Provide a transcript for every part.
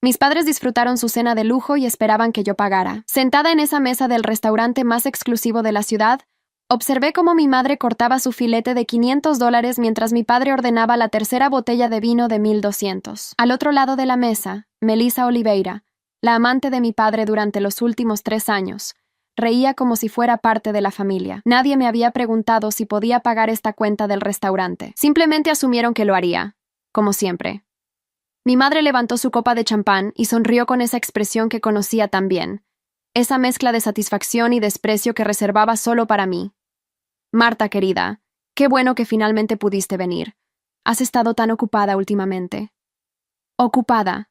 Mis padres disfrutaron su cena de lujo y esperaban que yo pagara. Sentada en esa mesa del restaurante más exclusivo de la ciudad, observé cómo mi madre cortaba su filete de $500 mientras mi padre ordenaba la tercera botella de vino de 1,200. Al otro lado de la mesa, Melissa Oliveira, la amante de mi padre durante los últimos 3 años, reía como si fuera parte de la familia. Nadie me había preguntado si podía pagar esta cuenta del restaurante. Simplemente asumieron que lo haría, como siempre. Mi madre levantó su copa de champán y sonrió con esa expresión que conocía tan bien, esa mezcla de satisfacción y desprecio que reservaba solo para mí. Marta, querida, qué bueno que finalmente pudiste venir. Has estado tan ocupada últimamente. Ocupada.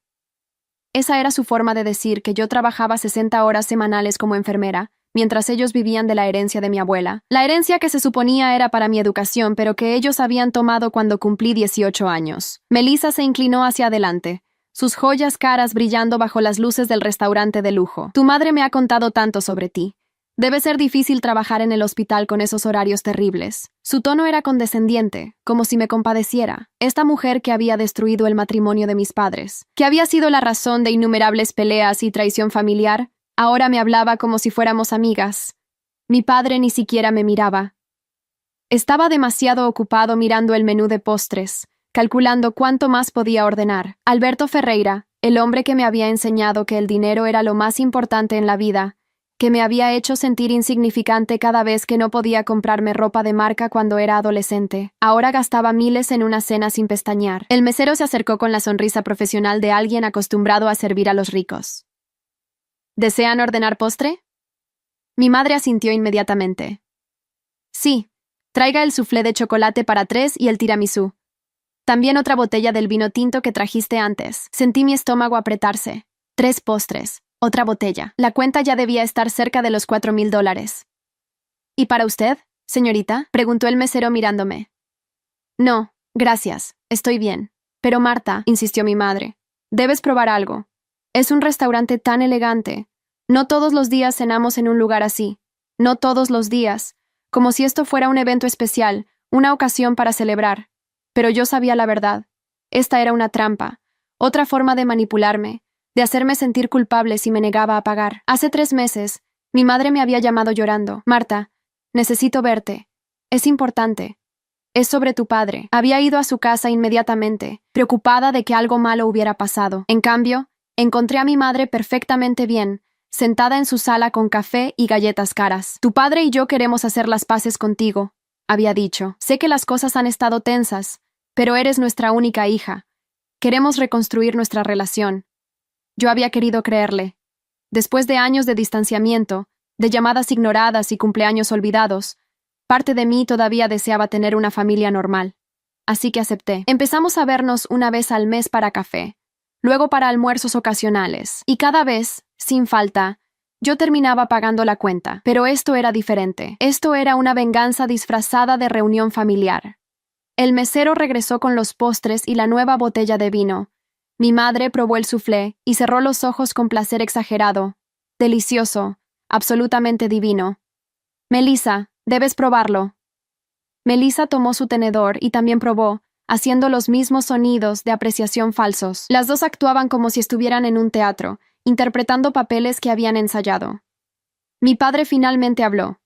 Esa era su forma de decir que yo trabajaba 60 horas semanales como enfermera, mientras ellos vivían de la herencia de mi abuela. La herencia que se suponía era para mi educación, pero que ellos habían tomado cuando cumplí 18 años. Melissa se inclinó hacia adelante, sus joyas caras brillando bajo las luces del restaurante de lujo. Tu madre me ha contado tanto sobre ti. Debe ser difícil trabajar en el hospital con esos horarios terribles. Su tono era condescendiente, como si me compadeciera. Esta mujer que había destruido el matrimonio de mis padres, que había sido la razón de innumerables peleas y traición familiar, ahora me hablaba como si fuéramos amigas. Mi padre ni siquiera me miraba. Estaba demasiado ocupado mirando el menú de postres, calculando cuánto más podía ordenar. Alberto Ferreira, el hombre que me había enseñado que el dinero era lo más importante en la vida, que me había hecho sentir insignificante cada vez que no podía comprarme ropa de marca cuando era adolescente. Ahora gastaba miles en una cena sin pestañear. El mesero se acercó con la sonrisa profesional de alguien acostumbrado a servir a los ricos. ¿Desean ordenar postre? Mi madre asintió inmediatamente. Sí, traiga el soufflé de chocolate para 3 y el tiramisú. También otra botella del vino tinto que trajiste antes. Sentí mi estómago apretarse. 3 postres. Otra botella. La cuenta ya debía estar cerca de los $4,000. ¿Y para usted, señorita?, preguntó el mesero mirándome. No, gracias, estoy bien. Pero Marta, insistió mi madre, debes probar algo. Es un restaurante tan elegante. No todos los días cenamos en un lugar así. No todos los días. Como si esto fuera un evento especial, una ocasión para celebrar. Pero yo sabía la verdad. Esta era una trampa, otra forma de manipularme, de hacerme sentir culpable si me negaba a pagar. Hace 3 meses, mi madre me había llamado llorando. Marta, necesito verte. Es importante. Es sobre tu padre. Había ido a su casa inmediatamente, preocupada de que algo malo hubiera pasado. En cambio, encontré a mi madre perfectamente bien, sentada en su sala con café y galletas caras. Tu padre y yo queremos hacer las paces contigo, había dicho. Sé que las cosas han estado tensas, pero eres nuestra única hija. Queremos reconstruir nuestra relación. Yo había querido creerle. Después de años de distanciamiento, de llamadas ignoradas y cumpleaños olvidados, parte de mí todavía deseaba tener una familia normal. Así que acepté. Empezamos a vernos una vez al mes para café, luego para almuerzos ocasionales, y cada vez, sin falta, yo terminaba pagando la cuenta. Pero esto era diferente. Esto era una venganza disfrazada de reunión familiar. El mesero regresó con los postres y la nueva botella de vino. Mi madre probó el soufflé y cerró los ojos con placer exagerado. Delicioso, absolutamente divino. Melissa, debes probarlo. Melissa tomó su tenedor y también probó, haciendo los mismos sonidos de apreciación falsos. Las dos actuaban como si estuvieran en un teatro, interpretando papeles que habían ensayado. Mi padre finalmente habló.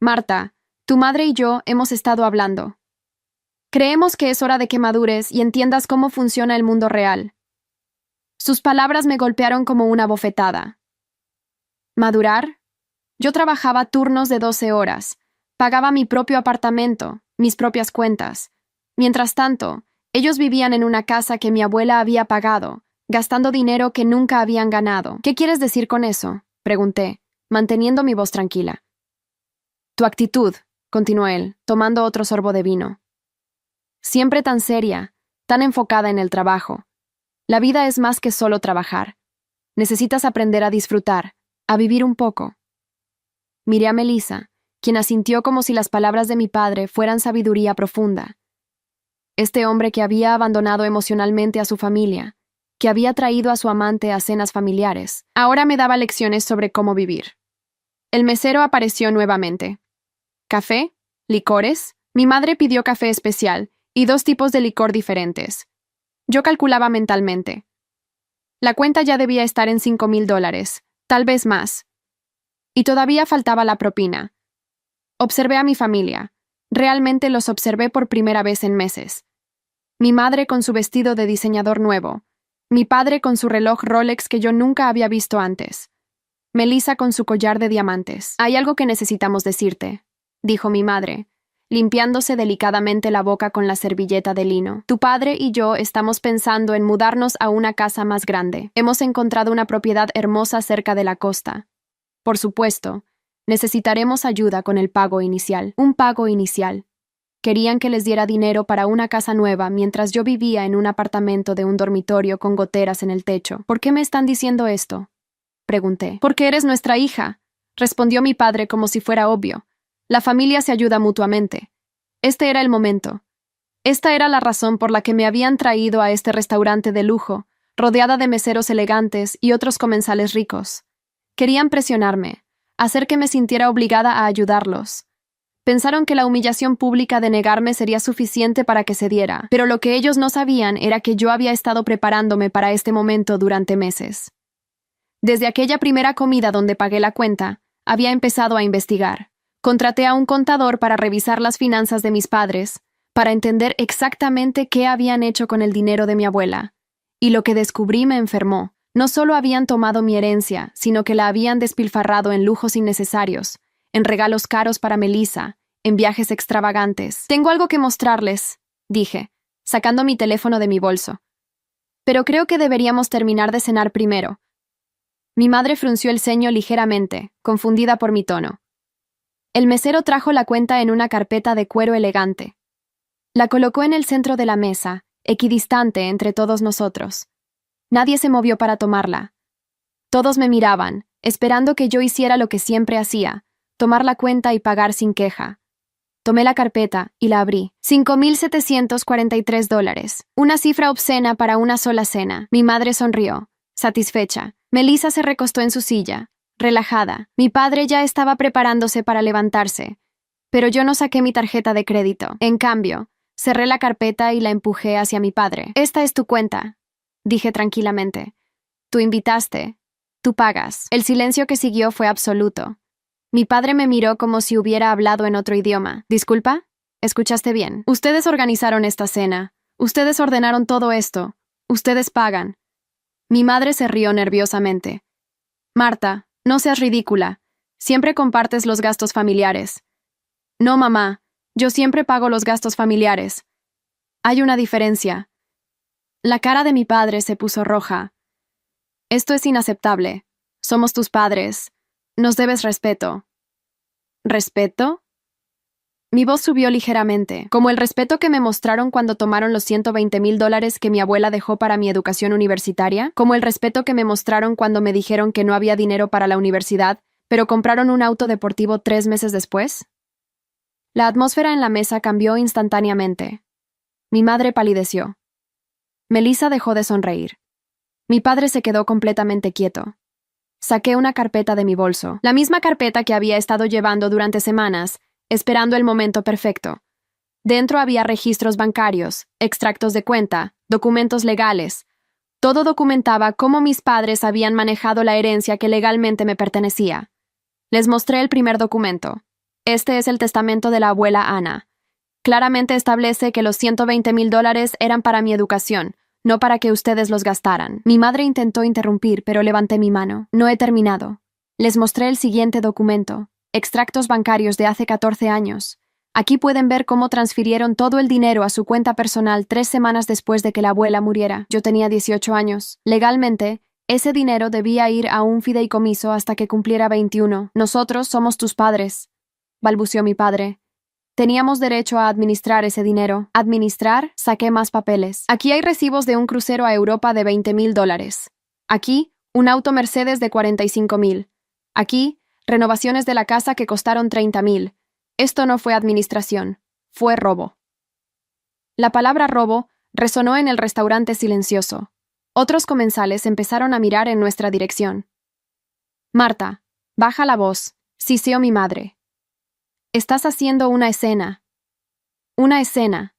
Marta, tu madre y yo hemos estado hablando. Creemos que es hora de que madures y entiendas cómo funciona el mundo real. Sus palabras me golpearon como una bofetada. ¿Madurar? Yo trabajaba turnos de 12 horas, pagaba mi propio apartamento, mis propias cuentas. Mientras tanto, ellos vivían en una casa que mi abuela había pagado, gastando dinero que nunca habían ganado. ¿Qué quieres decir con eso?, pregunté, manteniendo mi voz tranquila. Tu actitud, continuó él, tomando otro sorbo de vino. Siempre tan seria, tan enfocada en el trabajo. La vida es más que solo trabajar. Necesitas aprender a disfrutar, a vivir un poco. Miré a Melissa, quien asintió como si las palabras de mi padre fueran sabiduría profunda. Este hombre que había abandonado emocionalmente a su familia, que había traído a su amante a cenas familiares, ahora me daba lecciones sobre cómo vivir. El mesero apareció nuevamente. ¿Café? ¿Licores? Mi madre pidió café especial y 2 tipos de licor diferentes. Yo calculaba mentalmente. La cuenta ya debía estar en $5,000, tal vez más. Y todavía faltaba la propina. Observé a mi familia. Realmente los observé por primera vez en meses. Mi madre con su vestido de diseñador nuevo. Mi padre con su reloj Rolex que yo nunca había visto antes. Melissa con su collar de diamantes. «Hay algo que necesitamos decirte», dijo mi madre, limpiándose delicadamente la boca con la servilleta de lino. «Tu padre y yo estamos pensando en mudarnos a una casa más grande. Hemos encontrado una propiedad hermosa cerca de la costa. Por supuesto, necesitaremos ayuda con el pago inicial. Un pago inicial. Querían que les diera dinero para una casa nueva mientras yo vivía en un apartamento de un dormitorio con goteras en el techo. ¿Por qué me están diciendo esto?», pregunté. «Porque eres nuestra hija», respondió mi padre como si fuera obvio. «La familia se ayuda mutuamente». Este era el momento. Esta era la razón por la que me habían traído a este restaurante de lujo, rodeada de meseros elegantes y otros comensales ricos. Querían presionarme, hacer que me sintiera obligada a ayudarlos. Pensaron que la humillación pública de negarme sería suficiente para que cediera, pero lo que ellos no sabían era que yo había estado preparándome para este momento durante meses. Desde aquella primera comida donde pagué la cuenta, había empezado a investigar. Contraté a un contador para revisar las finanzas de mis padres, para entender exactamente qué habían hecho con el dinero de mi abuela. Y lo que descubrí me enfermó. No solo habían tomado mi herencia, sino que la habían despilfarrado en lujos innecesarios, en regalos caros para Melissa, en viajes extravagantes. «Tengo algo que mostrarles», dije, sacando mi teléfono de mi bolso. «Pero creo que deberíamos terminar de cenar primero». Mi madre frunció el ceño ligeramente, confundida por mi tono. El mesero trajo la cuenta en una carpeta de cuero elegante. La colocó en el centro de la mesa, equidistante entre todos nosotros. Nadie se movió para tomarla. Todos me miraban, esperando que yo hiciera lo que siempre hacía, tomar la cuenta y pagar sin queja. Tomé la carpeta y la abrí. $5,743. Una cifra obscena para una sola cena. Mi madre sonrió, satisfecha. Melissa se recostó en su silla, relajada. Mi padre ya estaba preparándose para levantarse, pero yo no saqué mi tarjeta de crédito. En cambio, cerré la carpeta y la empujé hacia mi padre. «Esta es tu cuenta», dije tranquilamente. «Tú invitaste. Tú pagas». El silencio que siguió fue absoluto. Mi padre me miró como si hubiera hablado en otro idioma. «¿Disculpa? Escuchaste bien. Ustedes organizaron esta cena. Ustedes ordenaron todo esto. Ustedes pagan». Mi madre se rió nerviosamente. «Marta, no seas ridícula. Siempre compartes los gastos familiares». «No, mamá. Yo siempre pago los gastos familiares. Hay una diferencia». La cara de mi padre se puso roja. «Esto es inaceptable. Somos tus padres. Nos debes respeto». ¿Respeto? Mi voz subió ligeramente, como el respeto que me mostraron cuando tomaron los $120,000 que mi abuela dejó para mi educación universitaria, como el respeto que me mostraron cuando me dijeron que no había dinero para la universidad, pero compraron un auto deportivo 3 meses después. La atmósfera en la mesa cambió instantáneamente. Mi madre palideció. Melissa dejó de sonreír. Mi padre se quedó completamente quieto. Saqué una carpeta de mi bolso, la misma carpeta que había estado llevando durante semanas, esperando el momento perfecto. Dentro había registros bancarios, extractos de cuenta, documentos legales. Todo documentaba cómo mis padres habían manejado la herencia que legalmente me pertenecía. Les mostré el primer documento. Este es el testamento de la abuela Ana. Claramente establece que los $120,000 eran para mi educación, no para que ustedes los gastaran. Mi madre intentó interrumpir, pero levanté mi mano. «No he terminado». Les mostré el siguiente documento. Extractos bancarios de hace 14 años. Aquí pueden ver cómo transfirieron todo el dinero a su cuenta personal 3 semanas después de que la abuela muriera. Yo tenía 18 años. Legalmente, ese dinero debía ir a un fideicomiso hasta que cumpliera 21. «Nosotros somos tus padres», balbuceó mi padre. «Teníamos derecho a administrar ese dinero». «¿Administrar?» Saqué más papeles. «Aquí hay recibos de un crucero a Europa de $20,000. Aquí, un auto Mercedes de $45,000. Aquí, renovaciones de la casa que costaron $30,000. Esto no fue administración, fue robo». La palabra robo resonó en el restaurante silencioso. Otros comensales empezaron a mirar en nuestra dirección. «Marta, baja la voz», siseó mi madre. «Estás haciendo una escena». «Una escena».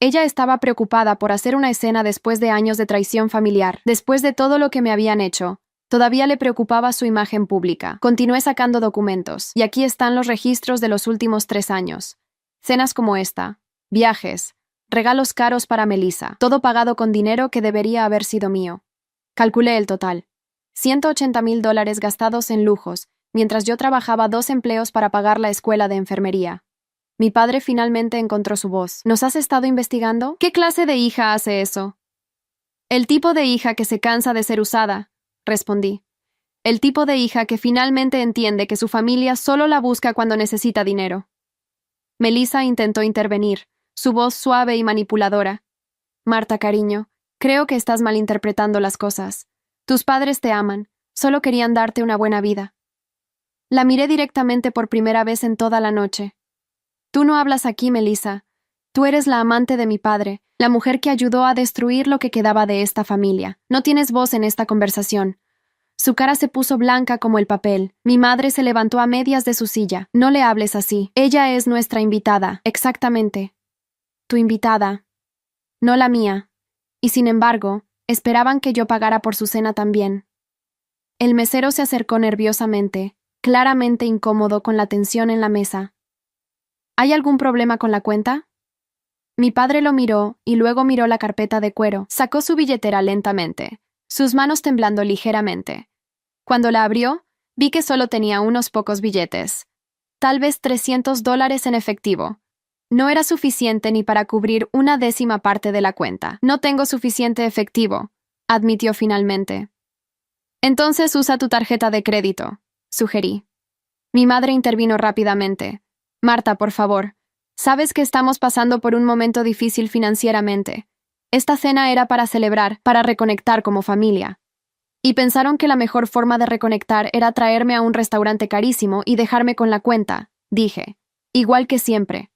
Ella estaba preocupada por hacer una escena después de años de traición familiar, después de todo lo que me habían hecho. Todavía le preocupaba su imagen pública. Continué sacando documentos, y aquí están los registros de los últimos 3 años. Cenas como esta, viajes, regalos caros para Melissa, todo pagado con dinero que debería haber sido mío. Calculé el total. $180,000 gastados en lujos, mientras yo trabajaba 2 empleos para pagar la escuela de enfermería. Mi padre finalmente encontró su voz. ¿Nos has estado investigando? ¿Qué clase de hija hace eso? El tipo de hija que se cansa de ser usada, respondí. El tipo de hija que finalmente entiende que su familia solo la busca cuando necesita dinero. Melissa intentó intervenir, su voz suave y manipuladora. Marta, cariño, creo que estás malinterpretando las cosas. Tus padres te aman, solo querían darte una buena vida. La miré directamente por primera vez en toda la noche. Tú no hablas aquí, Melissa. Tú eres la amante de mi padre, la mujer que ayudó a destruir lo que quedaba de esta familia. No tienes voz en esta conversación. Su cara se puso blanca como el papel. Mi madre se levantó a medias de su silla. No le hables así. Ella es nuestra invitada. Exactamente. Tu invitada. No la mía. Y sin embargo, esperaban que yo pagara por su cena también. El mesero se acercó nerviosamente, claramente incómodo con la tensión en la mesa. ¿Hay algún problema con la cuenta? Mi padre lo miró y luego miró la carpeta de cuero. Sacó su billetera lentamente, sus manos temblando ligeramente. Cuando la abrió, vi que solo tenía unos pocos billetes. Tal vez $300 en efectivo. No era suficiente ni para cubrir una 10ª parte de la cuenta. No tengo suficiente efectivo, admitió finalmente. Entonces usa tu tarjeta de crédito, sugerí. Mi madre intervino rápidamente. Marta, por favor. Sabes que estamos pasando por un momento difícil financieramente. Esta cena era para celebrar, para reconectar como familia. Y pensaron que la mejor forma de reconectar era traerme a un restaurante carísimo y dejarme con la cuenta, dije. Igual que siempre.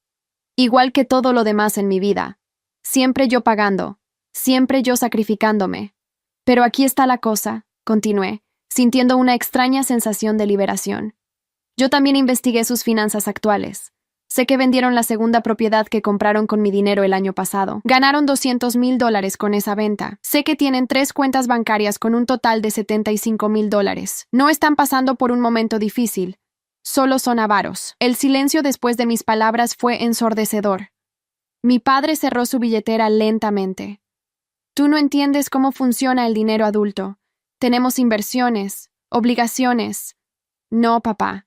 Igual que todo lo demás en mi vida. Siempre yo pagando. Siempre yo sacrificándome. Pero aquí está la cosa, continué, sintiendo una extraña sensación de liberación. Yo también investigué sus finanzas actuales. Sé que vendieron la segunda propiedad que compraron con mi dinero el año pasado. Ganaron $200,000 con esa venta. Sé que tienen 3 cuentas bancarias con un total de $75,000. No están pasando por un momento difícil. Solo son avaros. El silencio después de mis palabras fue ensordecedor. Mi padre cerró su billetera lentamente. Tú no entiendes cómo funciona el dinero adulto. Tenemos inversiones, obligaciones. No, papá.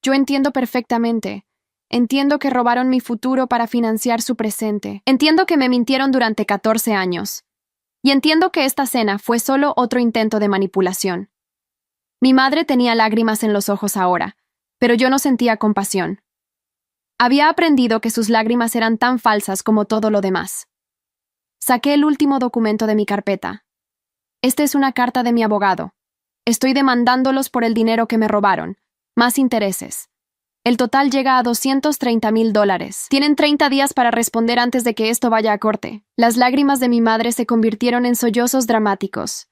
Yo entiendo perfectamente. Entiendo que robaron mi futuro para financiar su presente. Entiendo que me mintieron durante 14 años. Y entiendo que esta cena fue solo otro intento de manipulación. Mi madre tenía lágrimas en los ojos ahora, pero yo no sentía compasión. Había aprendido que sus lágrimas eran tan falsas como todo lo demás. Saqué el último documento de mi carpeta. Esta es una carta de mi abogado. Estoy demandándolos por el dinero que me robaron. Más intereses. El total llega a $230,000. Tienen 30 días para responder antes de que esto vaya a corte. Las lágrimas de mi madre se convirtieron en sollozos dramáticos.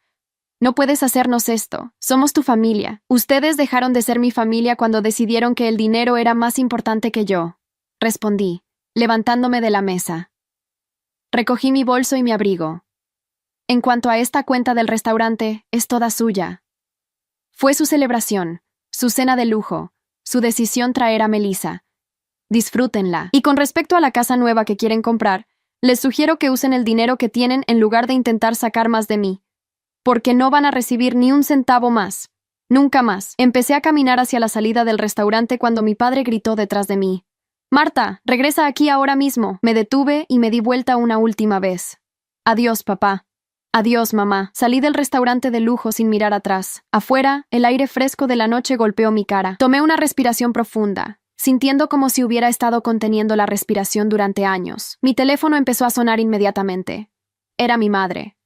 No puedes hacernos esto. Somos tu familia. Ustedes dejaron de ser mi familia cuando decidieron que el dinero era más importante que yo. Respondí, levantándome de la mesa. Recogí mi bolso y mi abrigo. En cuanto a esta cuenta del restaurante, es toda suya. Fue su celebración, su cena de lujo, su decisión traer a Melissa. Disfrútenla. Y con respecto a la casa nueva que quieren comprar, les sugiero que usen el dinero que tienen en lugar de intentar sacar más de mí. Porque no van a recibir ni un centavo más. Nunca más. Empecé a caminar hacia la salida del restaurante cuando mi padre gritó detrás de mí. Marta, regresa aquí ahora mismo. Me detuve y me di vuelta una última vez. Adiós, papá. Adiós, mamá. Salí del restaurante de lujo sin mirar atrás. Afuera, el aire fresco de la noche golpeó mi cara. Tomé una respiración profunda, sintiendo como si hubiera estado conteniendo la respiración durante años. Mi teléfono empezó a sonar inmediatamente. Era mi madre.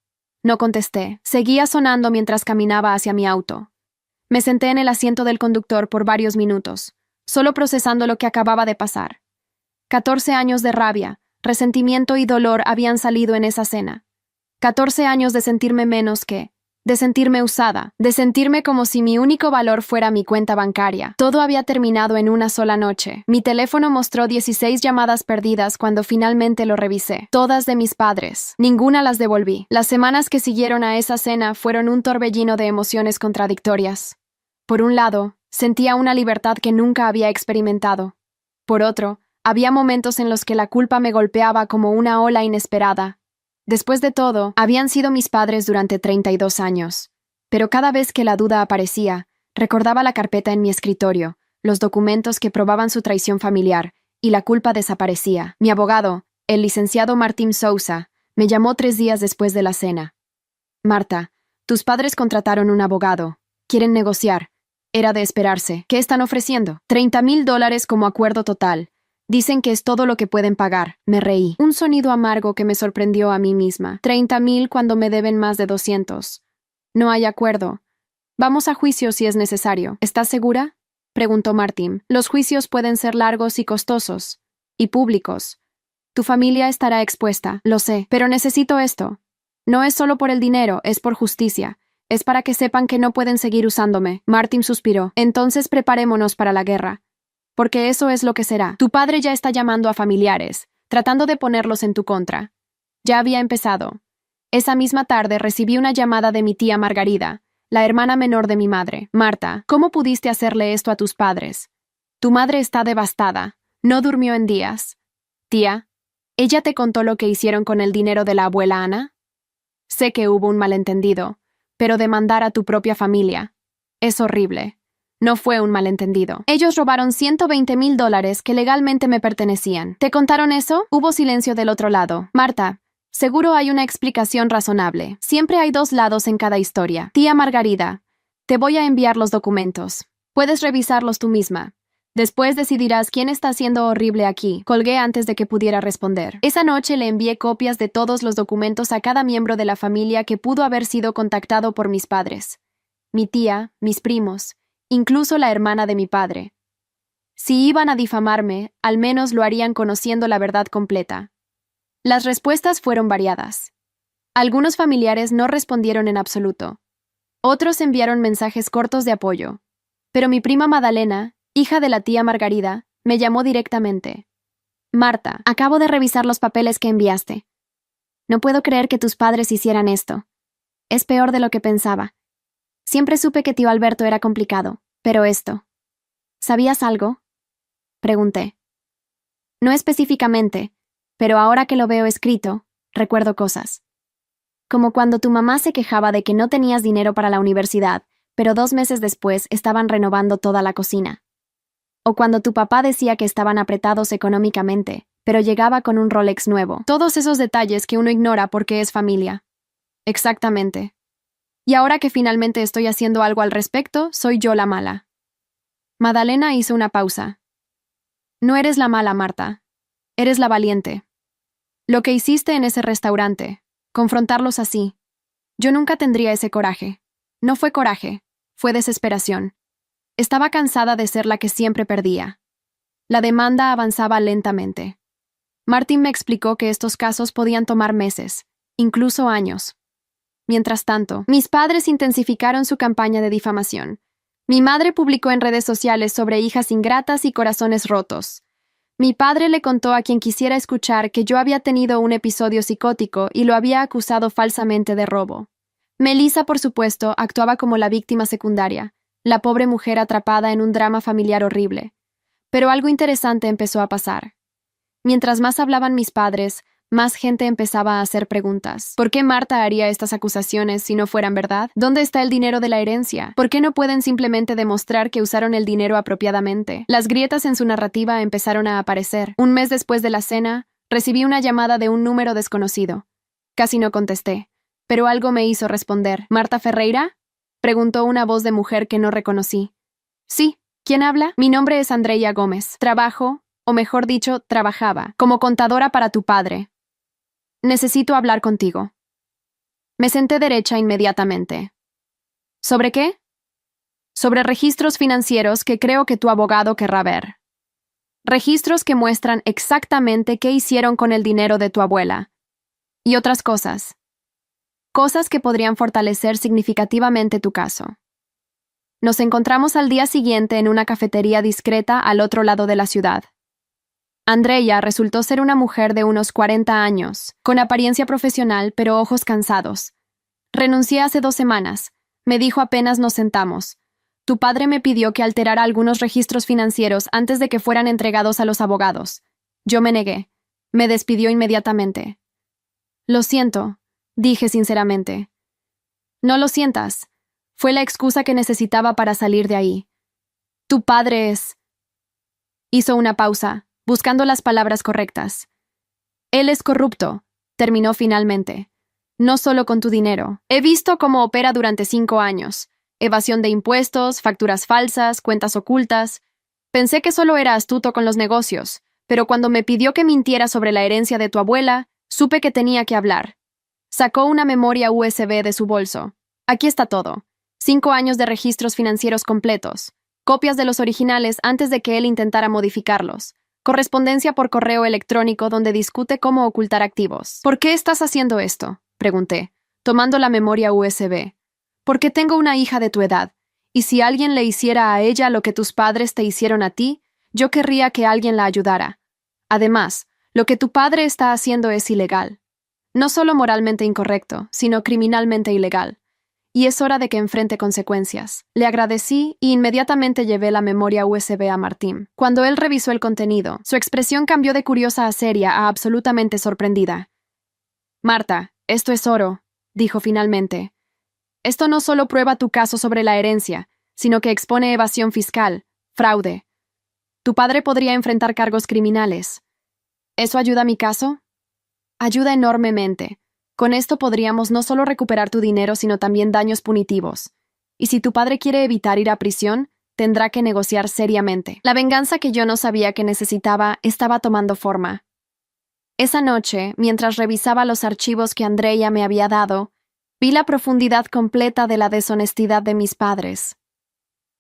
No contesté. Seguía sonando mientras caminaba hacia mi auto. Me senté en el asiento del conductor por varios minutos, solo procesando lo que acababa de pasar. 14 años de rabia, resentimiento y dolor habían salido en esa cena. 14 años de sentirme menos que, de sentirme usada, de sentirme como si mi único valor fuera mi cuenta bancaria. Todo había terminado en una sola noche. Mi teléfono mostró 16 llamadas perdidas cuando finalmente lo revisé. Todas de mis padres. Ninguna las devolví. Las semanas que siguieron a esa cena fueron un torbellino de emociones contradictorias. Por un lado, sentía una libertad que nunca había experimentado. Por otro, había momentos en los que la culpa me golpeaba como una ola inesperada. Después de todo, habían sido mis padres durante 32 años. Pero cada vez que la duda aparecía, recordaba la carpeta en mi escritorio, los documentos que probaban su traición familiar, y la culpa desaparecía. Mi abogado, el licenciado Martín Sousa, me llamó 3 días después de la cena. Marta, tus padres contrataron un abogado. Quieren negociar. Era de esperarse. ¿Qué están ofreciendo? $30,000 como acuerdo total. Dicen que es todo lo que pueden pagar. Me reí. Un sonido amargo que me sorprendió a mí misma. 30,000 cuando me deben más de 200. No hay acuerdo. Vamos a juicio si es necesario. ¿Estás segura? Preguntó Martín. Los juicios pueden ser largos y costosos. Y públicos. Tu familia estará expuesta, lo sé, pero necesito esto. No es solo por el dinero, es por justicia. Es para que sepan que no pueden seguir usándome. Martín suspiró. Entonces preparémonos para la guerra. Porque eso es lo que será. Tu padre ya está llamando a familiares, tratando de ponerlos en tu contra. Ya había empezado. Esa misma tarde recibí una llamada de mi tía Margarida, la hermana menor de mi madre. Marta, ¿cómo pudiste hacerle esto a tus padres? Tu madre está devastada. No durmió en días. Tía, ¿ella te contó lo que hicieron con el dinero de la abuela Ana? Sé que hubo un malentendido, pero demandar a tu propia familia es horrible. No fue un malentendido. Ellos robaron $120,000 que legalmente me pertenecían. ¿Te contaron eso? Hubo silencio del otro lado. Marta, seguro hay una explicación razonable. Siempre hay 2 lados en cada historia. Tía Margarida, te voy a enviar los documentos. Puedes revisarlos tú misma. Después decidirás quién está siendo horrible aquí. Colgué antes de que pudiera responder. Esa noche le envié copias de todos los documentos a cada miembro de la familia que pudo haber sido contactado por mis padres. Mi tía, mis primos, incluso la hermana de mi padre. Si iban a difamarme, al menos lo harían conociendo la verdad completa. Las respuestas fueron variadas. Algunos familiares no respondieron en absoluto. Otros enviaron mensajes cortos de apoyo. Pero mi prima Madalena, hija de la tía Margarida, me llamó directamente. Marta, acabo de revisar los papeles que enviaste. No puedo creer que tus padres hicieran esto. Es peor de lo que pensaba. Siempre supe que tío Alberto era complicado, pero esto. ¿Sabías algo? Pregunté. No específicamente, pero ahora que lo veo escrito, recuerdo cosas. Como cuando tu mamá se quejaba de que no tenías dinero para la universidad, pero 2 meses después estaban renovando toda la cocina. O cuando tu papá decía que estaban apretados económicamente, pero llegaba con un Rolex nuevo. Todos esos detalles que uno ignora porque es familia. Exactamente. Y ahora que finalmente estoy haciendo algo al respecto, soy yo la mala. Madalena hizo una pausa. No eres la mala, Marta. Eres la valiente. Lo que hiciste en ese restaurante, confrontarlos así. Yo nunca tendría ese coraje. No fue coraje, fue desesperación. Estaba cansada de ser la que siempre perdía. La demanda avanzaba lentamente. Martín me explicó que estos casos podían tomar meses, incluso años. Mientras tanto, mis padres intensificaron su campaña de difamación. Mi madre publicó en redes sociales sobre hijas ingratas y corazones rotos. Mi padre le contó a quien quisiera escuchar que yo había tenido un episodio psicótico y lo había acusado falsamente de robo. Melissa, por supuesto, actuaba como la víctima secundaria, la pobre mujer atrapada en un drama familiar horrible. Pero algo interesante empezó a pasar. Mientras más hablaban mis padres, más gente empezaba a hacer preguntas. ¿Por qué Marta haría estas acusaciones si no fueran verdad? ¿Dónde está el dinero de la herencia? ¿Por qué no pueden simplemente demostrar que usaron el dinero apropiadamente? Las grietas en su narrativa empezaron a aparecer. Un mes después de la cena, recibí una llamada de un número desconocido. Casi no contesté, pero algo me hizo responder. ¿Marta Ferreira? Preguntó una voz de mujer que no reconocí. Sí, ¿quién habla? Mi nombre es Andrea Gómez. Trabajo, o mejor dicho, trabajaba, como contadora para tu padre. Necesito hablar contigo. Me senté derecha inmediatamente. ¿Sobre qué? Sobre registros financieros que creo que tu abogado querrá ver. Registros que muestran exactamente qué hicieron con el dinero de tu abuela. Y otras cosas. cosas que podrían fortalecer significativamente tu caso. Nos encontramos al día siguiente en una cafetería discreta al otro lado de la ciudad. Andrea resultó ser una mujer de unos 40 años, con apariencia profesional pero ojos cansados. Renuncié hace 2 semanas, me dijo apenas nos sentamos. Tu padre me pidió que alterara algunos registros financieros antes de que fueran entregados a los abogados. Yo me negué. Me despidió inmediatamente. Lo siento, dije sinceramente. No lo sientas. Fue la excusa que necesitaba para salir de ahí. Tu padre es... Hizo una pausa, buscando las palabras correctas. Él es corrupto, terminó finalmente. No solo con tu dinero. He visto cómo opera durante 5 años. Evasión de impuestos, facturas falsas, cuentas ocultas. Pensé que solo era astuto con los negocios, pero cuando me pidió que mintiera sobre la herencia de tu abuela, supe que tenía que hablar. Sacó una memoria USB de su bolso. Aquí está todo. 5 años de registros financieros completos. Copias de los originales antes de que él intentara modificarlos. Correspondencia por correo electrónico donde discute cómo ocultar activos. ¿Por qué estás haciendo esto?, pregunté, tomando la memoria USB. Porque tengo una hija de tu edad, y si alguien le hiciera a ella lo que tus padres te hicieron a ti, yo querría que alguien la ayudara. Además, lo que tu padre está haciendo es ilegal. No solo moralmente incorrecto, sino criminalmente ilegal. Y es hora de que enfrente consecuencias. Le agradecí y inmediatamente llevé la memoria USB a Martín. Cuando él revisó el contenido, su expresión cambió de curiosa a seria a absolutamente sorprendida. Marta, esto es oro, dijo finalmente. Esto no solo prueba tu caso sobre la herencia, sino que expone evasión fiscal, fraude. Tu padre podría enfrentar cargos criminales. ¿Eso ayuda a mi caso? Ayuda enormemente. Con esto podríamos no solo recuperar tu dinero, sino también daños punitivos. Y si tu padre quiere evitar ir a prisión, tendrá que negociar seriamente. La venganza que yo no sabía que necesitaba estaba tomando forma. Esa noche, mientras revisaba los archivos que Andrea me había dado, vi la profundidad completa de la deshonestidad de mis padres.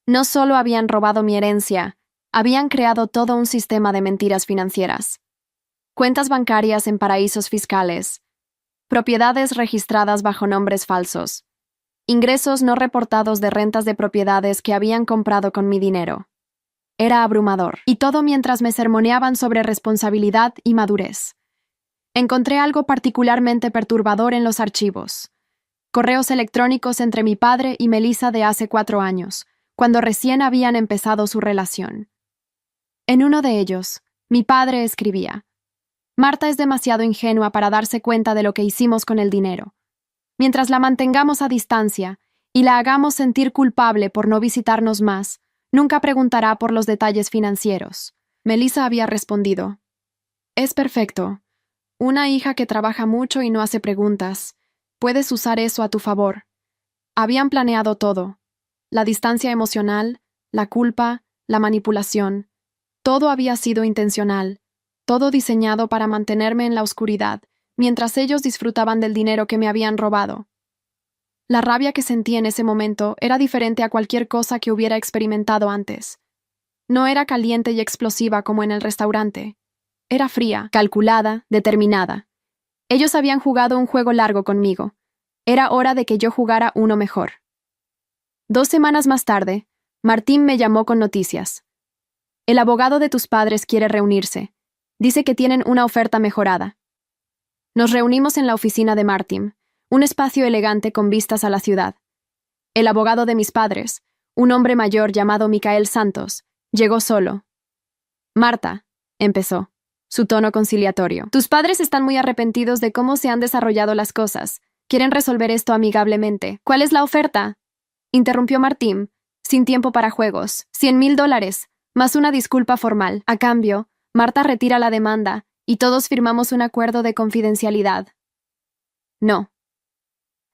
No solo habían robado mi herencia, habían creado todo un sistema de mentiras financieras. Cuentas bancarias en paraísos fiscales, propiedades registradas bajo nombres falsos, ingresos no reportados de rentas de propiedades que habían comprado con mi dinero. Era abrumador, y todo mientras me sermoneaban sobre responsabilidad y madurez. Encontré algo particularmente perturbador en los archivos. Correos electrónicos entre mi padre y Melissa de hace 4 años, cuando recién habían empezado su relación. En uno de ellos, mi padre escribía: Marta es demasiado ingenua para darse cuenta de lo que hicimos con el dinero. Mientras la mantengamos a distancia y la hagamos sentir culpable por no visitarnos más, nunca preguntará por los detalles financieros. Melissa había respondido: Es perfecto. Una hija que trabaja mucho y no hace preguntas. Puedes usar eso a tu favor. Habían planeado todo. La distancia emocional, la culpa, la manipulación. Todo había sido intencional. Todo diseñado para mantenerme en la oscuridad, mientras ellos disfrutaban del dinero que me habían robado. La rabia que sentí en ese momento era diferente a cualquier cosa que hubiera experimentado antes. No era caliente y explosiva como en el restaurante. Era fría, calculada, determinada. Ellos habían jugado un juego largo conmigo. Era hora de que yo jugara uno mejor. 2 semanas más tarde, Martín me llamó con noticias. El abogado de tus padres quiere reunirse. Dice que tienen una oferta mejorada. Nos reunimos en la oficina de Martín, un espacio elegante con vistas a la ciudad. El abogado de mis padres, un hombre mayor llamado Micael Santos, llegó solo. Marta, empezó, su tono conciliatorio. Tus padres están muy arrepentidos de cómo se han desarrollado las cosas. Quieren resolver esto amigablemente. ¿Cuál es la oferta?, interrumpió Martín, sin tiempo para juegos. $100,000, más una disculpa formal. A cambio, Marta retira la demanda y todos firmamos un acuerdo de confidencialidad. No.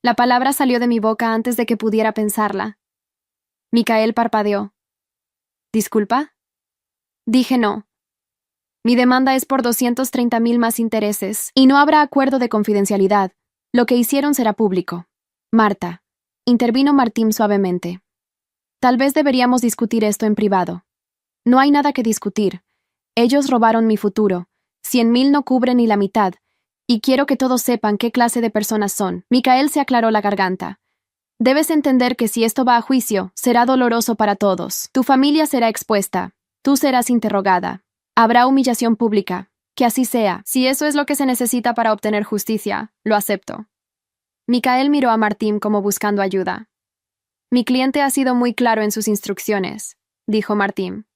La palabra salió de mi boca antes de que pudiera pensarla. Micael parpadeó. ¿Disculpa? Dije no. Mi demanda es por 230,000 más intereses, y no habrá acuerdo de confidencialidad. Lo que hicieron será público. Marta, intervino Martín suavemente. Tal vez deberíamos discutir esto en privado. No hay nada que discutir. Ellos robaron mi futuro. 100,000 no cubren ni la mitad, Y quiero que todos sepan qué clase de personas son. Micael se aclaró la garganta. Debes entender que si esto va a juicio, será doloroso para todos. Tu familia será expuesta. Tú serás interrogada. Habrá humillación pública. Que así sea. Si eso es lo que se necesita para obtener justicia, lo acepto. Micael miró a Martín como buscando ayuda. Mi cliente ha sido muy claro en sus instrucciones, dijo Martín.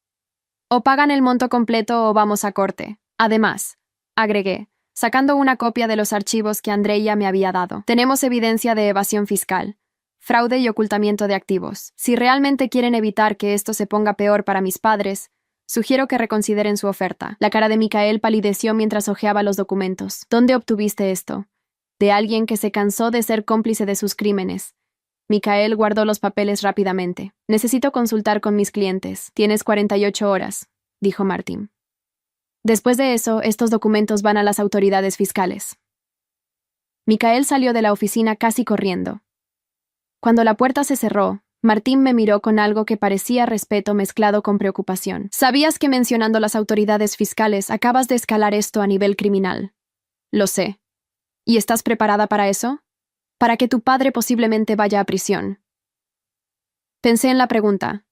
O pagan el monto completo o vamos a corte. Además, agregué, sacando una copia de los archivos que Andreia me había dado. Tenemos evidencia de evasión fiscal, fraude y ocultamiento de activos. Si realmente quieren evitar que esto se ponga peor para mis padres, sugiero que reconsideren su oferta. La cara de Micael palideció mientras hojeaba los documentos. ¿Dónde obtuviste esto? De alguien que se cansó de ser cómplice de sus crímenes. Micael guardó los papeles rápidamente. Necesito consultar con mis clientes. Tienes 48 horas, dijo Martín. Después de eso, estos documentos van a las autoridades fiscales. Micael salió de la oficina casi corriendo. Cuando la puerta se cerró, Martín me miró con algo que parecía respeto mezclado con preocupación. ¿Sabías que mencionando las autoridades fiscales acabas de escalar esto a nivel criminal? Lo sé. ¿Y estás preparada para eso? Para que tu padre posiblemente vaya a prisión. Pensé en la pregunta.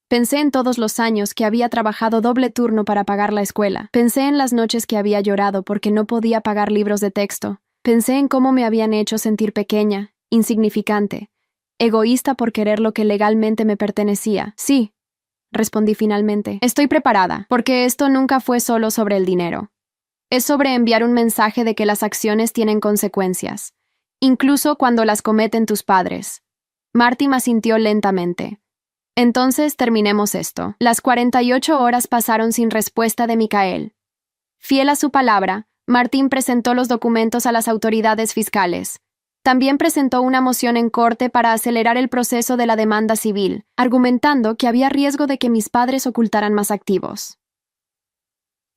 Pensé en todos los años que había trabajado doble turno para pagar la escuela. Pensé en las noches que había llorado porque no podía pagar libros de texto. Pensé en cómo me habían hecho sentir pequeña, insignificante, egoísta por querer lo que legalmente me pertenecía. Sí, respondí finalmente. Estoy preparada, porque esto nunca fue solo sobre el dinero. Es sobre enviar un mensaje de que las acciones tienen consecuencias, incluso cuando las cometen tus padres. Martín asintió lentamente. Entonces terminemos esto. Las 48 horas pasaron sin respuesta de Micael. Fiel a su palabra, Martín presentó los documentos a las autoridades fiscales. También presentó una moción en corte para acelerar el proceso de la demanda civil, argumentando que había riesgo de que mis padres ocultaran más activos.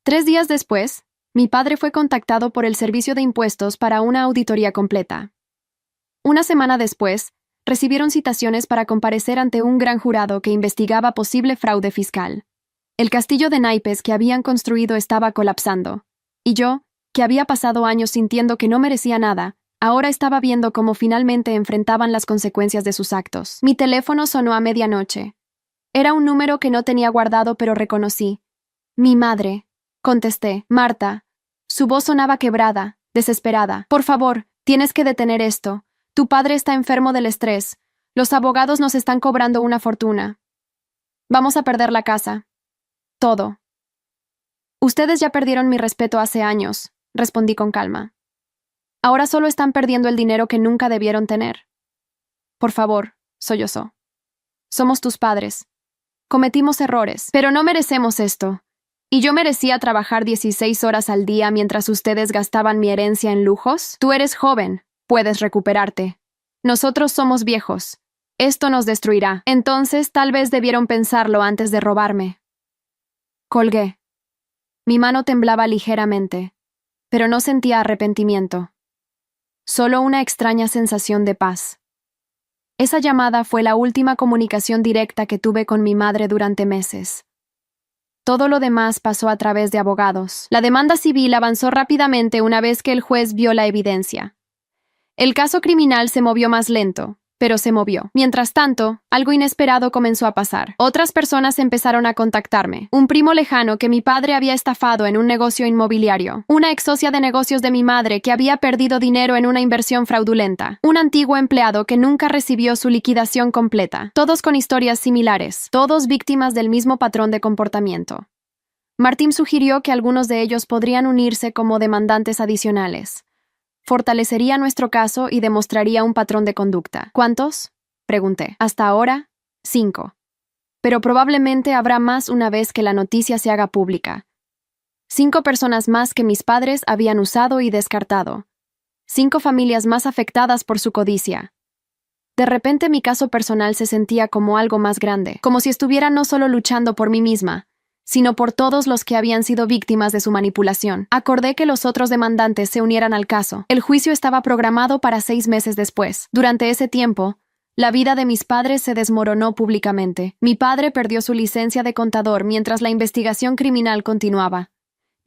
3 días después, mi padre fue contactado por el Servicio de Impuestos para una auditoría completa. Una semana después, recibieron citaciones para comparecer ante un gran jurado que investigaba posible fraude fiscal. El castillo de naipes que habían construido estaba colapsando, y yo, que había pasado años sintiendo que no merecía nada, ahora estaba viendo cómo finalmente enfrentaban las consecuencias de sus actos. Mi teléfono sonó a medianoche. Era un número que no tenía guardado, pero reconocí. Mi madre. Contesté. Marta. Su voz sonaba quebrada, desesperada. Por favor, tienes que detener esto. Tu padre está enfermo del estrés. Los abogados nos están cobrando una fortuna. Vamos a perder la casa. Todo. Ustedes ya perdieron mi respeto hace años, respondí con calma. Ahora solo están perdiendo el dinero que nunca debieron tener. Por favor, sollozó. Somos tus padres. Cometimos errores, pero no merecemos esto. ¿Y yo merecía trabajar 16 horas al día mientras ustedes gastaban mi herencia en lujos? Tú eres joven, puedes recuperarte. Nosotros somos viejos. Esto nos destruirá. Entonces tal vez debieron pensarlo antes de robarme. Colgué. Mi mano temblaba ligeramente, pero no sentía arrepentimiento. Solo una extraña sensación de paz. Esa llamada fue la última comunicación directa que tuve con mi madre durante meses. Todo lo demás pasó a través de abogados. La demanda civil avanzó rápidamente una vez que el juez vio la evidencia. El caso criminal se movió más lento, pero se movió. Mientras tanto, algo inesperado comenzó a pasar. Otras personas empezaron a contactarme. Un primo lejano que mi padre había estafado en un negocio inmobiliario. Una ex socia de negocios de mi madre que había perdido dinero en una inversión fraudulenta. Un antiguo empleado que nunca recibió su liquidación completa. Todos con historias similares. Todos víctimas del mismo patrón de comportamiento. Martín sugirió que algunos de ellos podrían unirse como demandantes adicionales. Fortalecería nuestro caso y demostraría un patrón de conducta. ¿Cuántos? Pregunté. Hasta ahora, 5. Pero probablemente habrá más una vez que la noticia se haga pública. 5 personas más que mis padres habían usado y descartado. 5 familias más afectadas por su codicia. De repente mi caso personal se sentía como algo más grande, como si estuviera no solo luchando por mí misma, sino por todos los que habían sido víctimas de su manipulación. Acordé que los otros demandantes se unieran al caso. El juicio estaba programado para 6 meses después. Durante ese tiempo, la vida de mis padres se desmoronó públicamente. Mi padre perdió su licencia de contador mientras la investigación criminal continuaba.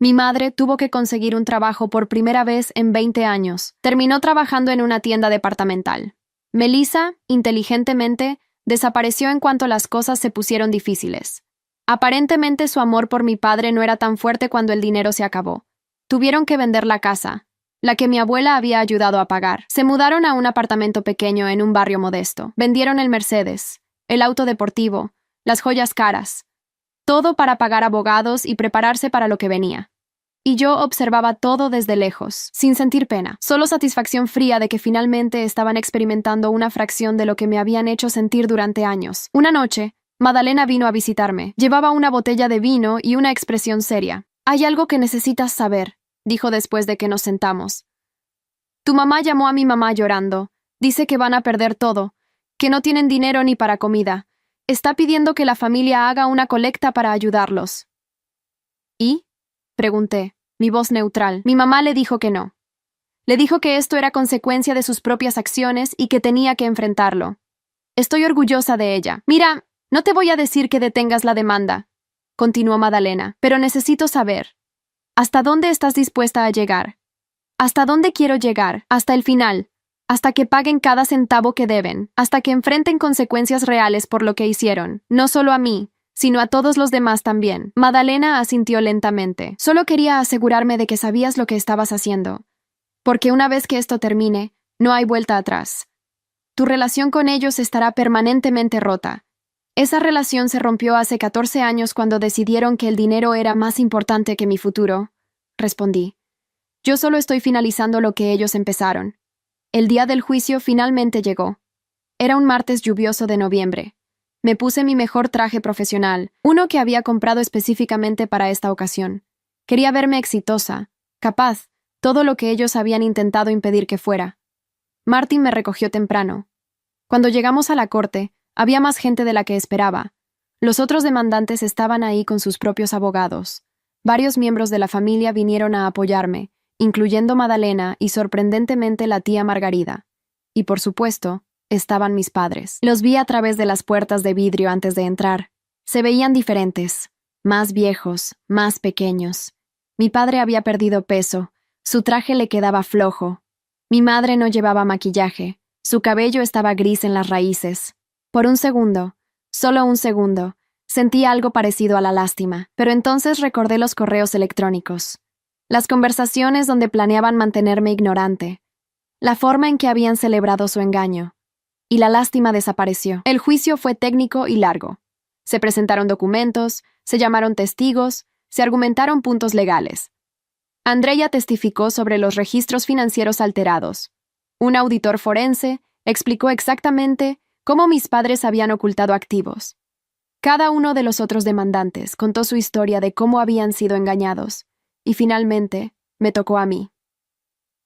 Mi madre tuvo que conseguir un trabajo por primera vez en 20 años. Terminó trabajando en una tienda departamental. Melissa, inteligentemente, desapareció en cuanto las cosas se pusieron difíciles. Aparentemente su amor por mi padre no era tan fuerte cuando el dinero se acabó. Tuvieron que vender la casa, la que mi abuela había ayudado a pagar. Se mudaron a un apartamento pequeño en un barrio modesto. Vendieron el Mercedes, el auto deportivo, las joyas caras. Todo para pagar abogados y prepararse para lo que venía. Y yo observaba todo desde lejos, sin sentir pena, solo satisfacción fría de que finalmente estaban experimentando una fracción de lo que me habían hecho sentir durante años. Una noche, Madalena vino a visitarme. Llevaba una botella de vino y una expresión seria. «Hay algo que necesitas saber», dijo después de que nos sentamos. «Tu mamá llamó a mi mamá llorando. Dice que van a perder todo, que no tienen dinero ni para comida. Está pidiendo que la familia haga una colecta para ayudarlos». «¿Y?», pregunté, mi voz neutral. Mi mamá le dijo que no. Le dijo que esto era consecuencia de sus propias acciones y que tenía que enfrentarlo. Estoy orgullosa de ella. «Mira, no te voy a decir que detengas la demanda», continuó Madalena, «pero necesito saber. ¿Hasta dónde estás dispuesta a llegar? ¿Hasta dónde quiero llegar? Hasta el final. Hasta que paguen cada centavo que deben. Hasta que enfrenten consecuencias reales por lo que hicieron. No solo a mí, sino a todos los demás también». Madalena asintió lentamente. «Solo quería asegurarme de que sabías lo que estabas haciendo. Porque una vez que esto termine, no hay vuelta atrás. Tu relación con ellos estará permanentemente rota. Esa relación se rompió hace 14 años cuando decidieron que el dinero era más importante que mi futuro», respondí. «Yo solo estoy finalizando lo que ellos empezaron». El día del juicio finalmente llegó. Era un martes lluvioso de noviembre. Me puse mi mejor traje profesional, uno que había comprado específicamente para esta ocasión. Quería verme exitosa, capaz, todo lo que ellos habían intentado impedir que fuera. Martin me recogió temprano. Cuando llegamos a la corte, había más gente de la que esperaba. Los otros demandantes estaban ahí con sus propios abogados. Varios miembros de la familia vinieron a apoyarme, incluyendo Madalena y sorprendentemente la tía Margarida. Y por supuesto, estaban mis padres. Los vi a través de las puertas de vidrio antes de entrar. Se veían diferentes, más viejos, más pequeños. Mi padre había perdido peso, su traje le quedaba flojo. Mi madre no llevaba maquillaje, su cabello estaba gris en las raíces. Por un segundo, solo un segundo, sentí algo parecido a la lástima, pero entonces recordé los correos electrónicos, las conversaciones donde planeaban mantenerme ignorante, la forma en que habían celebrado su engaño, y la lástima desapareció. El juicio fue técnico y largo. Se presentaron documentos, se llamaron testigos, se argumentaron puntos legales. Andrea testificó sobre los registros financieros alterados. Un auditor forense explicó exactamente cómo mis padres habían ocultado activos. Cada uno de los otros demandantes contó su historia de cómo habían sido engañados, y finalmente me tocó a mí.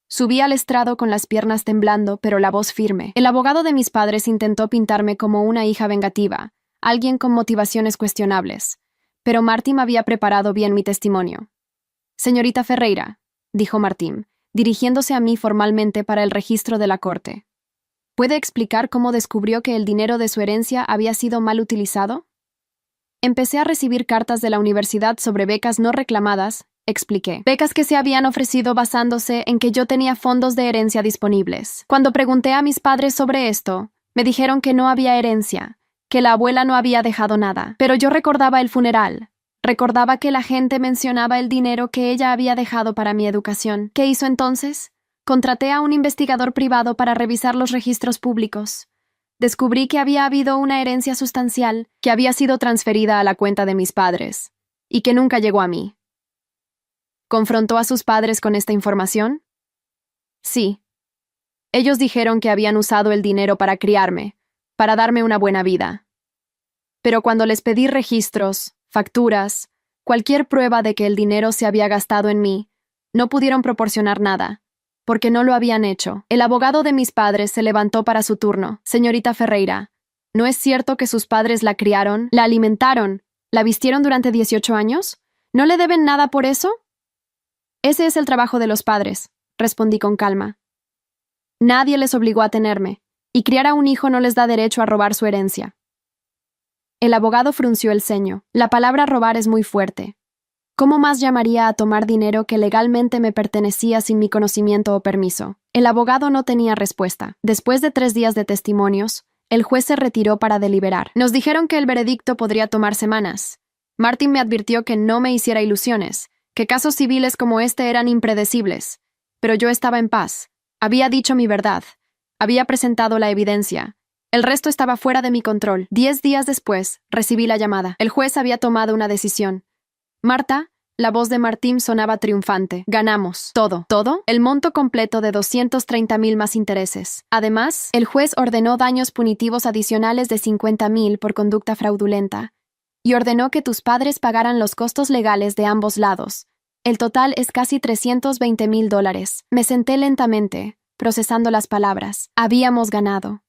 Subí al estrado con las piernas temblando, pero la voz firme. El abogado de mis padres intentó pintarme como una hija vengativa, alguien con motivaciones cuestionables, pero Martín había preparado bien mi testimonio. «Señorita Ferreira», dijo Martín, dirigiéndose a mí formalmente para el registro de la corte. «¿Puede explicar cómo descubrió que el dinero de su herencia había sido mal utilizado?» «Empecé a recibir cartas de la universidad sobre becas no reclamadas», expliqué. «Becas que se habían ofrecido basándose en que yo tenía fondos de herencia disponibles. Cuando pregunté a mis padres sobre esto, me dijeron que no había herencia, que la abuela no había dejado nada. Pero yo recordaba el funeral. Recordaba que la gente mencionaba el dinero que ella había dejado para mi educación. ¿Qué hizo entonces? Contraté a un investigador privado para revisar los registros públicos. Descubrí que había habido una herencia sustancial que había sido transferida a la cuenta de mis padres, y que nunca llegó a mí». ¿Confrontó a sus padres con esta información? Sí. Ellos dijeron que habían usado el dinero para criarme, para darme una buena vida. Pero cuando les pedí registros, facturas, cualquier prueba de que el dinero se había gastado en mí, no pudieron proporcionar nada, porque no lo habían hecho. El abogado de mis padres se levantó para su turno. «Señorita Ferreira, ¿no es cierto que sus padres la criaron, la alimentaron, la vistieron durante 18 años? ¿No le deben nada por eso?» «Ese es el trabajo de los padres», respondí con calma. «Nadie les obligó a tenerme, y criar a un hijo no les da derecho a robar su herencia». El abogado frunció el ceño. «La palabra robar es muy fuerte. ¿Cómo más llamaría a tomar dinero que legalmente me pertenecía sin mi conocimiento o permiso? El abogado no tenía respuesta. Después de 3 días de testimonios, el juez se retiró para deliberar. Nos dijeron que el veredicto podría tomar semanas. Martin me advirtió que no me hiciera ilusiones, que casos civiles como este eran impredecibles. Pero yo estaba en paz. Había dicho mi verdad. Había presentado la evidencia. El resto estaba fuera de mi control. 10 días después, recibí la llamada. El juez había tomado una decisión. Marta, la voz de Martín sonaba triunfante. Ganamos. Todo. ¿Todo? El monto completo de 230,000 más intereses. Además, el juez ordenó daños punitivos adicionales de 50,000 por conducta fraudulenta y ordenó que tus padres pagaran los costos legales de ambos lados. El total es casi $320,000. Me senté lentamente, procesando las palabras. Habíamos ganado.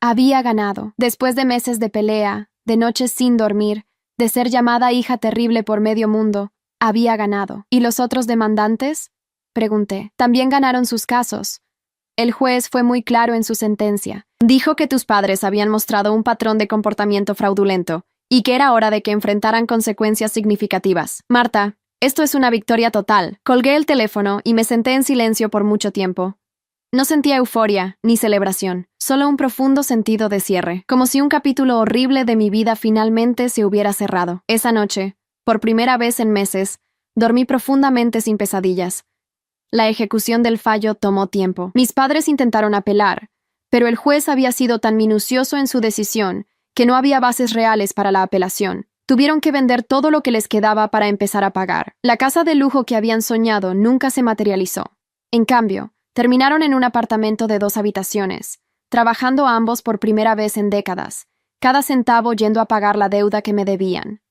Había ganado. Después de meses de pelea, de noches sin dormir, de ser llamada hija terrible por medio mundo, había ganado. ¿Y los otros demandantes? Pregunté. También ganaron sus casos. El juez fue muy claro en su sentencia. Dijo que tus padres habían mostrado un patrón de comportamiento fraudulento y que era hora de que enfrentaran consecuencias significativas. Marta, esto es una victoria total. Colgué el teléfono y me senté en silencio por mucho tiempo. No sentía euforia ni celebración, solo un profundo sentido de cierre, como si un capítulo horrible de mi vida finalmente se hubiera cerrado. Esa noche, por primera vez en meses, dormí profundamente sin pesadillas. La ejecución del fallo tomó tiempo. Mis padres intentaron apelar, pero el juez había sido tan minucioso en su decisión que no había bases reales para la apelación. Tuvieron que vender todo lo que les quedaba para empezar a pagar. La casa de lujo que habían soñado nunca se materializó. En cambio, terminaron en un apartamento de 2 habitaciones, trabajando ambos por primera vez en décadas, cada centavo yendo a pagar la deuda que me debían.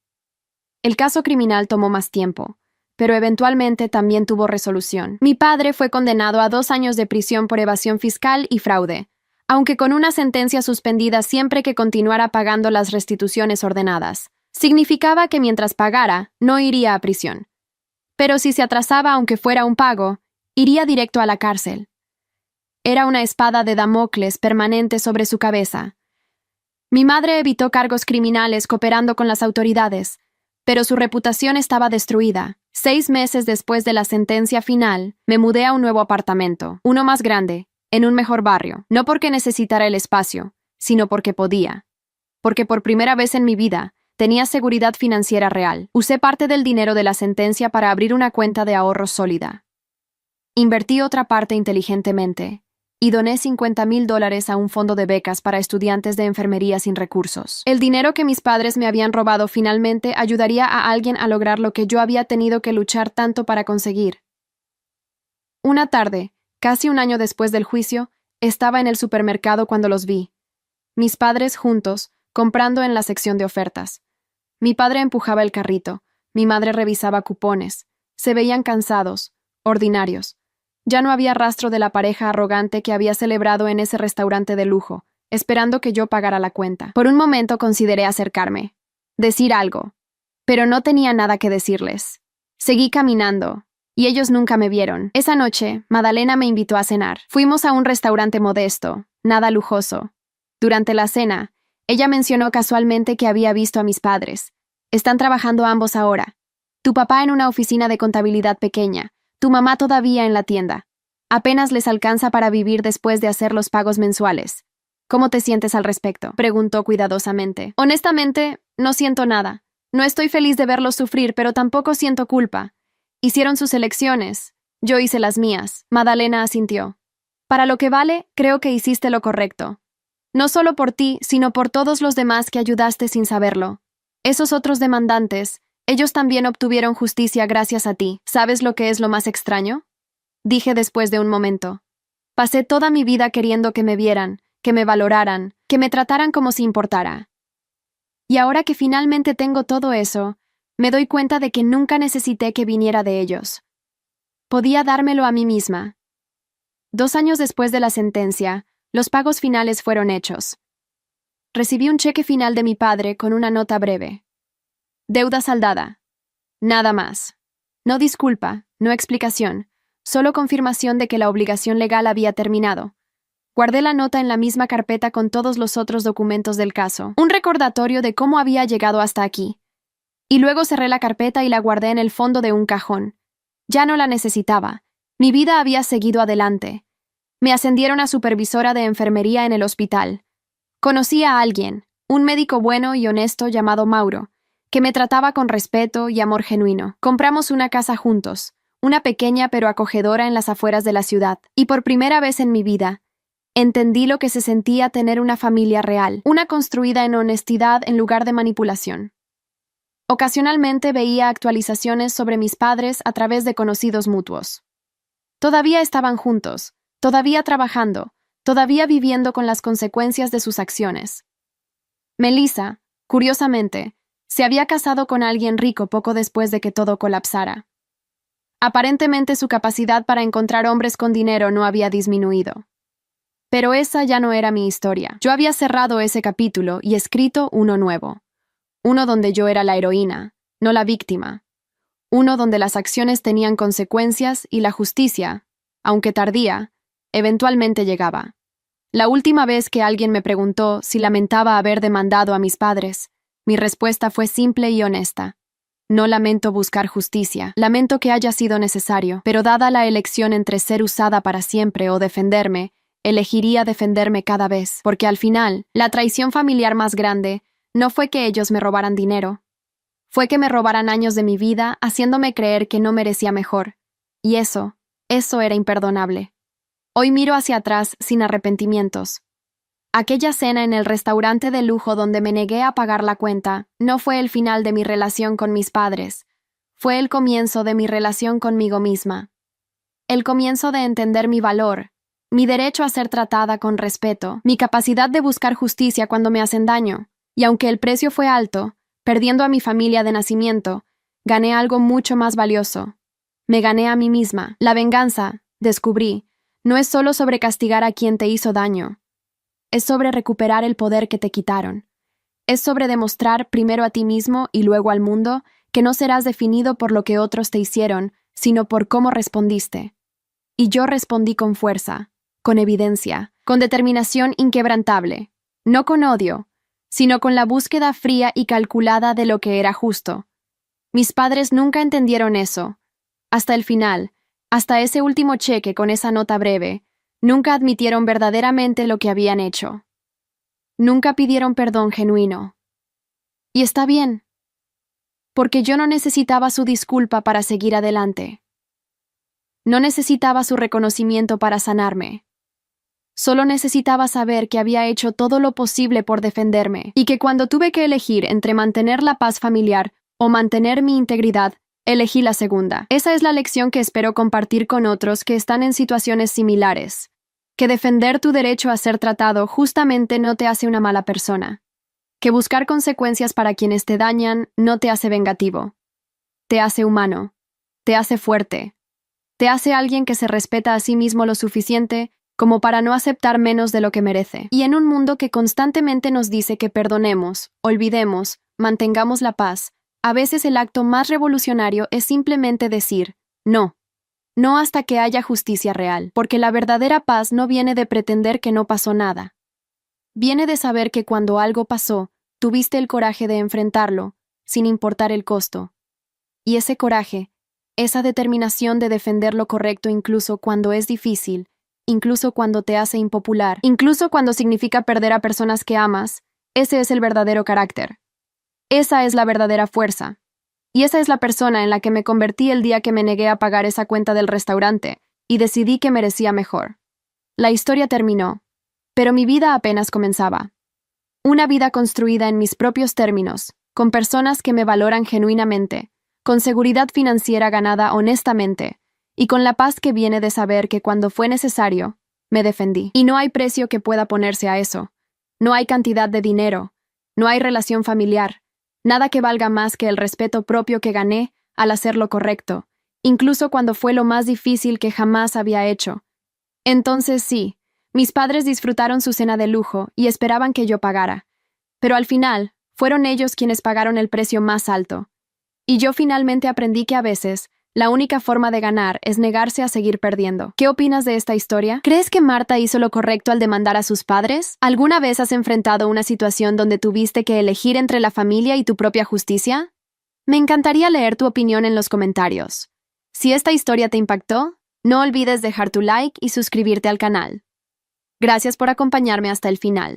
El caso criminal tomó más tiempo, pero eventualmente también tuvo resolución. Mi padre fue condenado a 2 años de prisión por evasión fiscal y fraude, aunque con una sentencia suspendida siempre que continuara pagando las restituciones ordenadas. Significaba que mientras pagara, no iría a prisión. Pero si se atrasaba aunque fuera un pago, iría directo a la cárcel. Era una espada de Damocles permanente sobre su cabeza. Mi madre evitó cargos criminales cooperando con las autoridades, pero su reputación estaba destruida. 6 meses después de la sentencia final, me mudé a un nuevo apartamento, uno más grande, en un mejor barrio, no porque necesitara el espacio, sino porque podía. Porque por primera vez en mi vida, tenía seguridad financiera real. Usé parte del dinero de la sentencia para abrir una cuenta de ahorros sólida. Invertí otra parte inteligentemente y doné $50,000 a un fondo de becas para estudiantes de enfermería sin recursos. El dinero que mis padres me habían robado finalmente ayudaría a alguien a lograr lo que yo había tenido que luchar tanto para conseguir. Una tarde, casi un año después del juicio, estaba en el supermercado cuando los vi. Mis padres juntos, comprando en la sección de ofertas. Mi padre empujaba el carrito, mi madre revisaba cupones. Se veían cansados, ordinarios. Ya no había rastro de la pareja arrogante que había celebrado en ese restaurante de lujo, esperando que yo pagara la cuenta. Por un momento consideré acercarme, decir algo, pero no tenía nada que decirles. Seguí caminando, y ellos nunca me vieron. Esa noche, Madalena me invitó a cenar. Fuimos a un restaurante modesto, nada lujoso. Durante la cena, ella mencionó casualmente que había visto a mis padres. Están trabajando ambos ahora. Tu papá en una oficina de contabilidad pequeña, tu mamá todavía en la tienda. Apenas les alcanza para vivir después de hacer los pagos mensuales. ¿Cómo te sientes al respecto?, preguntó cuidadosamente. Honestamente, no siento nada. No estoy feliz de verlos sufrir, pero tampoco siento culpa. Hicieron sus elecciones. Yo hice las mías. Madalena asintió. Para lo que vale, creo que hiciste lo correcto. No solo por ti, sino por todos los demás que ayudaste sin saberlo. Esos otros demandantes, ellos también obtuvieron justicia gracias a ti. ¿Sabes lo que es lo más extraño?, dije después de un momento. Pasé toda mi vida queriendo que me vieran, que me valoraran, que me trataran como si importara. Y ahora que finalmente tengo todo eso, me doy cuenta de que nunca necesité que viniera de ellos. Podía dármelo a mí misma. 2 años después de la sentencia, los pagos finales fueron hechos. Recibí un cheque final de mi padre con una nota breve. Deuda saldada. Nada más. No disculpa, no explicación, solo confirmación de que la obligación legal había terminado. Guardé la nota en la misma carpeta con todos los otros documentos del caso. Un recordatorio de cómo había llegado hasta aquí. Y luego cerré la carpeta y la guardé en el fondo de un cajón. Ya no la necesitaba. Mi vida había seguido adelante. Me ascendieron a supervisora de enfermería en el hospital. Conocí a alguien, un médico bueno y honesto llamado Mauro, que me trataba con respeto y amor genuino. Compramos una casa juntos, una pequeña pero acogedora en las afueras de la ciudad, y por primera vez en mi vida, entendí lo que se sentía tener una familia real, una construida en honestidad en lugar de manipulación. Ocasionalmente veía actualizaciones sobre mis padres a través de conocidos mutuos. Todavía estaban juntos, todavía trabajando, todavía viviendo con las consecuencias de sus acciones. Melissa, curiosamente, se había casado con alguien rico poco después de que todo colapsara. Aparentemente su capacidad para encontrar hombres con dinero no había disminuido. Pero esa ya no era mi historia. Yo había cerrado ese capítulo y escrito uno nuevo. Uno donde yo era la heroína, no la víctima. Uno donde las acciones tenían consecuencias y la justicia, aunque tardía, eventualmente llegaba. La última vez que alguien me preguntó si lamentaba haber demandado a mis padres, mi respuesta fue simple y honesta. No lamento buscar justicia, lamento que haya sido necesario, pero dada la elección entre ser usada para siempre o defenderme, elegiría defenderme cada vez, porque al final, la traición familiar más grande no fue que ellos me robaran dinero. Fue que me robaran años de mi vida haciéndome creer que no merecía mejor. Y eso era imperdonable. Hoy miro hacia atrás sin arrepentimientos. Aquella cena en el restaurante de lujo donde me negué a pagar la cuenta no fue el final de mi relación con mis padres. Fue el comienzo de mi relación conmigo misma. El comienzo de entender mi valor, mi derecho a ser tratada con respeto, mi capacidad de buscar justicia cuando me hacen daño. Y aunque el precio fue alto, perdiendo a mi familia de nacimiento, gané algo mucho más valioso. Me gané a mí misma. La venganza, descubrí, no es solo sobre castigar a quien te hizo daño. Es sobre recuperar el poder que te quitaron. Es sobre demostrar primero a ti mismo y luego al mundo que no serás definido por lo que otros te hicieron, sino por cómo respondiste. Y yo respondí con fuerza, con evidencia, con determinación inquebrantable, no con odio, sino con la búsqueda fría y calculada de lo que era justo. Mis padres nunca entendieron eso. Hasta el final, hasta ese último cheque con esa nota breve, nunca admitieron verdaderamente lo que habían hecho. Nunca pidieron perdón genuino. Y está bien, porque yo no necesitaba su disculpa para seguir adelante. No necesitaba su reconocimiento para sanarme. Solo necesitaba saber que había hecho todo lo posible por defenderme y que cuando tuve que elegir entre mantener la paz familiar o mantener mi integridad, elegí la segunda. Esa es la lección que espero compartir con otros que están en situaciones similares. Que defender tu derecho a ser tratado justamente no te hace una mala persona. Que buscar consecuencias para quienes te dañan no te hace vengativo. Te hace humano. Te hace fuerte. Te hace alguien que se respeta a sí mismo lo suficiente como para no aceptar menos de lo que merece. Y en un mundo que constantemente nos dice que perdonemos, olvidemos, mantengamos la paz, a veces el acto más revolucionario es simplemente decir, no. No hasta que haya justicia real, porque la verdadera paz no viene de pretender que no pasó nada. Viene de saber que cuando algo pasó, tuviste el coraje de enfrentarlo, sin importar el costo. Y ese coraje, esa determinación de defender lo correcto incluso cuando es difícil, incluso cuando te hace impopular, incluso cuando significa perder a personas que amas, ese es el verdadero carácter. Esa es la verdadera fuerza. Y esa es la persona en la que me convertí el día que me negué a pagar esa cuenta del restaurante y decidí que merecía mejor. La historia terminó, pero mi vida apenas comenzaba. Una vida construida en mis propios términos, con personas que me valoran genuinamente, con seguridad financiera ganada honestamente, y con la paz que viene de saber que cuando fue necesario, me defendí. Y no hay precio que pueda ponerse a eso. No hay cantidad de dinero. No hay relación familiar. Nada que valga más que el respeto propio que gané al hacer lo correcto, incluso cuando fue lo más difícil que jamás había hecho. Entonces sí, mis padres disfrutaron su cena de lujo y esperaban que yo pagara. Pero al final, fueron ellos quienes pagaron el precio más alto. Y yo finalmente aprendí que a veces, la única forma de ganar es negarse a seguir perdiendo. ¿Qué opinas de esta historia? ¿Crees que Marta hizo lo correcto al demandar a sus padres? ¿Alguna vez has enfrentado una situación donde tuviste que elegir entre la familia y tu propia justicia? Me encantaría leer tu opinión en los comentarios. Si esta historia te impactó, no olvides dejar tu like y suscribirte al canal. Gracias por acompañarme hasta el final.